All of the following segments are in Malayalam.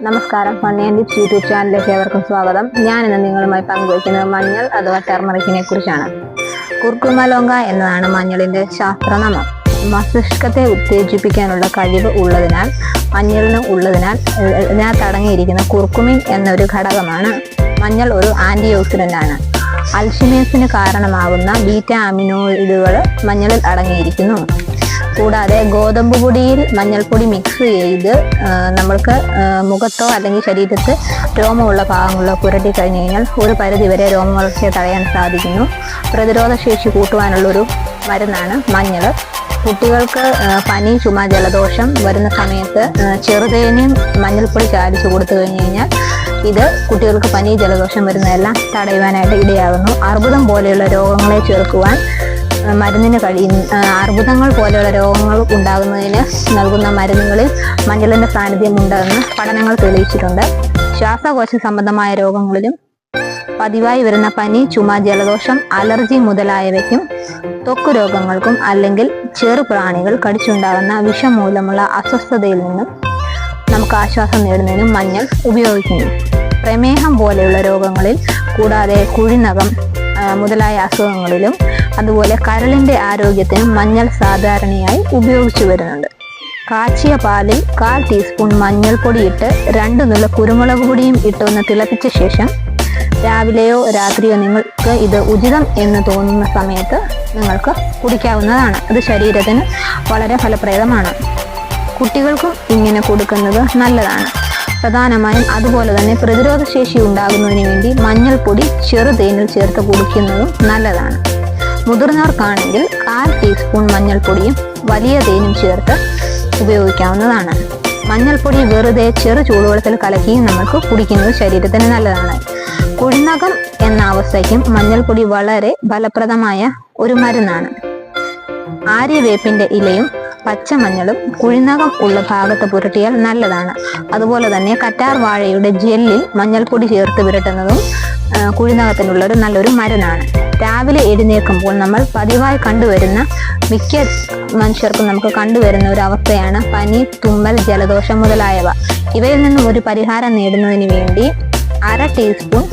നമസ്കാരം, ഫണ്ണി ആൻഡ് ടിപ്സ് യൂട്യൂബ് ചാനലിലേക്ക് ഏവർക്കും സ്വാഗതം. ഞാനിന്ന് നിങ്ങളുമായി പങ്കുവയ്ക്കുന്നത് മഞ്ഞൾ അഥവാ ടെർമറിക്കിനെ കുറിച്ചാണ്. കുർക്കുമ ലോങ്ക എന്നതാണ് മഞ്ഞളിന്റെ ശാസ്ത്രനാമം. മസ്തിഷ്കത്തെ ഉത്തേജിപ്പിക്കാനുള്ള കഴിവ് ഉള്ളതിനാൽ ഇതിനകത്ത് അടങ്ങിയിരിക്കുന്ന കുർക്കുമിൻ എന്നൊരു ഘടകമാണ്. മഞ്ഞൾ ഒരു ആന്റി ഓക്സിഡന്റ് ആണ്. അൽഷിമേഴ്സിന് കാരണമാകുന്ന ബീറ്റ അമിനോയിഡുകൾ മഞ്ഞളിൽ അടങ്ങിയിരിക്കുന്നു. കൂടാതെ ഗോതമ്പ് പൊടിയിൽ മഞ്ഞൾപ്പൊടി മിക്സ് ചെയ്ത് നമ്മൾക്ക് മുഖത്തോ അല്ലെങ്കിൽ ശരീരത്ത് രോമമുള്ള ഭാഗങ്ങളിലോ പുരട്ടി കഴിഞ്ഞു കഴിഞ്ഞാൽ ഒരു പരിധിവരെ രോമവളർച്ചയെ തടയാൻ സാധിക്കുന്നു. പ്രതിരോധ ശേഷി കൂട്ടുവാനുള്ളൊരു മരുന്നാണ് മഞ്ഞൾ. കുട്ടികൾക്ക് പനി, ചുമ, ജലദോഷം വരുന്ന സമയത്ത് ചെറുതേനും മഞ്ഞൾപ്പൊടി ചാലിച്ച് കൊടുത്തു കഴിഞ്ഞു കഴിഞ്ഞാൽ ഇത് കുട്ടികൾക്ക് പനി, ജലദോഷം വരുന്നതെല്ലാം തടയുവാനായിട്ട് ഇടയാകുന്നു. അർബുദം പോലെയുള്ള രോഗങ്ങളെ ചെറുക്കുവാൻ മരുന്നിന് അർബുദങ്ങൾ പോലെയുള്ള രോഗങ്ങൾ ഉണ്ടാകുന്നതിന് നൽകുന്ന മരുന്നുകളിൽ മഞ്ഞളിന്റെ സാന്നിധ്യം ഉണ്ടെന്ന് പഠനങ്ങൾ തെളിയിച്ചിട്ടുണ്ട്. ശ്വാസകോശ സംബന്ധമായ രോഗങ്ങളിലും പതിവായി വരുന്ന പനി, ചുമ, ജലദോഷം, അലർജി മുതലായവയ്ക്കും ത്വക്ക് രോഗങ്ങൾക്കും അല്ലെങ്കിൽ ചെറുപ്രാണികൾ കടിച്ചുണ്ടാകുന്ന വിഷം മൂലമുള്ള അസ്വസ്ഥതയിൽ നിന്നും നമുക്ക് ആശ്വാസം നേടുന്നതിനും മഞ്ഞൾ ഉപയോഗിക്കുന്നു. പ്രമേഹം പോലെയുള്ള രോഗങ്ങളിൽ, കൂടാതെ കുഴിനകം മുതലായ അസുഖങ്ങളിലും അതുപോലെ കരളിന്റെ ആരോഗ്യത്തിനും മഞ്ഞൾ സാധാരണയായി ഉപയോഗിച്ചു വരുന്നുണ്ട്. കാച്ചിയ പാലിൽ 1/4 ടീസ്പൂൺ മഞ്ഞൾപ്പൊടി ഇട്ട് 2 നുള്ള കുരുമുളക് പൊടിയും ഇട്ടൊന്ന് തിളപ്പിച്ച ശേഷം രാവിലെയോ രാത്രിയോ നിങ്ങൾക്ക് ഇത് ഉചിതം എന്ന് തോന്നുന്ന സമയത്ത് നിങ്ങൾക്ക് കുടിക്കാവുന്നതാണ്. അത് ശരീരത്തിന് വളരെ ഫലപ്രദമാണ്. കുട്ടികൾക്കും ഇങ്ങനെ കൊടുക്കുന്നത് നല്ലതാണ്. പ്രധാനമായും അതുപോലെ തന്നെ പ്രതിരോധ ശേഷി ഉണ്ടാകുന്നതിന് വേണ്ടി മഞ്ഞൾപ്പൊടി ചെറുതേനിൽ ചേർത്ത് കുടിക്കുന്നതും നല്ലതാണ്. മുതിർന്നവർക്കാണെങ്കിൽ 1/4 ടീസ്പൂൺ മഞ്ഞൾപ്പൊടിയും വലിയ തേനും ചേർത്ത് ഉപയോഗിക്കാവുന്നതാണ്. മഞ്ഞൾപ്പൊടി വെറുതെ ചെറു ചൂടുവെള്ളത്തിൽ കലക്കിയും നമുക്ക് കുടിക്കുന്നത് ശരീരത്തിന് നല്ലതാണ്. കുഴിനകം എന്ന അവസ്ഥയ്ക്കും മഞ്ഞൾപ്പൊടി വളരെ ഫലപ്രദമായ ഒരു മരുന്നാണ്. ആര്യവേപ്പിന്റെ ഇലയും പച്ചമഞ്ഞളും കുഴിനകം ഉള്ള ഭാഗത്ത് പുരട്ടിയാൽ നല്ലതാണ്. അതുപോലെ തന്നെ കറ്റാർ വാഴയുടെ ജെല്ലിൽ മഞ്ഞൾപ്പൊടി ചേർത്ത് പുരട്ടുന്നതും കുഴിനകത്തിനുള്ളൊരു നല്ലൊരു മരുന്നാണ്. രാവിലെ എഴുന്നേൽക്കുമ്പോൾ നമ്മൾ പതിവായി കണ്ടുവരുന്ന മിക്ക മനുഷ്യർക്കും നമുക്ക് കണ്ടുവരുന്ന ഒരു അവസ്ഥയാണ് പനി, തുമ്മൽ, ജലദോഷം മുതലായവ. ഇവയിൽ നിന്നും ഒരു പരിഹാരം നേടുന്നതിന് വേണ്ടി 1/2 ടീസ്പൂൺ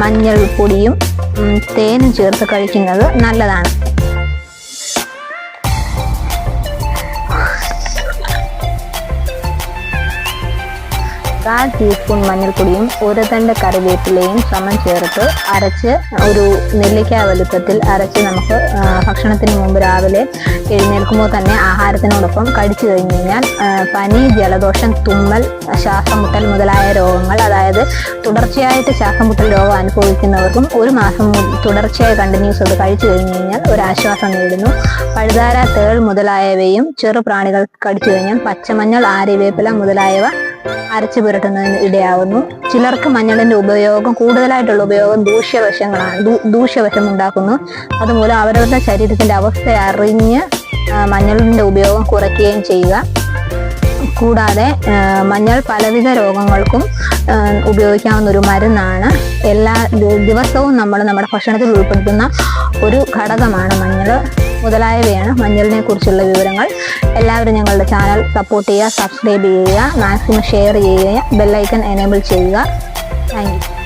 മഞ്ഞൾപ്പൊടിയും തേനും ചേർത്ത് കഴിക്കുന്നത് നല്ലതാണ്. 1/4 ടീസ്പൂൺ മഞ്ഞൾപ്പൊടിയും 1 തണ്ട് കറിവേപ്പിലയും സമം ചേർത്ത് അരച്ച് ഒരു നെല്ലിക്ക വലുപ്പത്തിൽ അരച്ച് നമുക്ക് ഭക്ഷണത്തിന് മുമ്പ് രാവിലെ എഴുന്നേൽക്കുമ്പോൾ തന്നെ ആഹാരത്തിനോടൊപ്പം കഴിച്ചു കഴിഞ്ഞു കഴിഞ്ഞാൽ പനി, ജലദോഷം, തുമ്മൽ, ശ്വാസമുട്ടൽ മുതലായ രോഗങ്ങൾ, അതായത് തുടർച്ചയായിട്ട് ശ്വാസമുട്ടൽ രോഗം അനുഭവിക്കുന്നവർക്കും 1 മാസം തുടർച്ചയായി കണ്ടിന്യൂസ് അത് കഴിച്ചു കഴിഞ്ഞു കഴിഞ്ഞാൽ ഒരു ആശ്വാസം നേടുന്നു. പഴുതാര, തേൾ മുതലായവയും ചെറുപ്രാണികൾ കടിച്ചു കഴിഞ്ഞാൽ പച്ചമഞ്ഞൾ, ആര്യവേപ്പില മുതലായവ അരച്ചു പുരട്ടുന്നതിന് ഇടയാകുന്നു. ചിലർക്ക് മഞ്ഞളിന്റെ കൂടുതലായിട്ടുള്ള ഉപയോഗം ദൂഷ്യവശം ഉണ്ടാക്കുന്നു. അതുമൂലം അവരവരുടെ ശരീരത്തിന്റെ അവസ്ഥ അറിഞ്ഞ് മഞ്ഞളിന്റെ ഉപയോഗം കുറയ്ക്കുകയും ചെയ്യുക. കൂടാതെ മഞ്ഞൾ പലവിധ രോഗങ്ങൾക്കും ഉപയോഗിക്കാവുന്ന ഒരു മരുന്നാണ്. എല്ലാ ദിവസവും നമ്മൾ നമ്മുടെ ഭക്ഷണത്തിൽ ഉൾപ്പെടുത്തുന്ന ഒരു ഘടകമാണ് മഞ്ഞൾ മുതലായവയാണ് മഞ്ഞളിനെ കുറിച്ചുള്ള വിവരങ്ങൾ. എല്ലാവരും ഞങ്ങളുടെ ചാനൽ സപ്പോർട്ട് ചെയ്യുക, സബ്സ്ക്രൈബ് ചെയ്യുക, മാക്സിമം ഷെയർ ചെയ്യുക, ബെല്ലൈക്കൺ എനേബിൾ ചെയ്യുക. Thank you.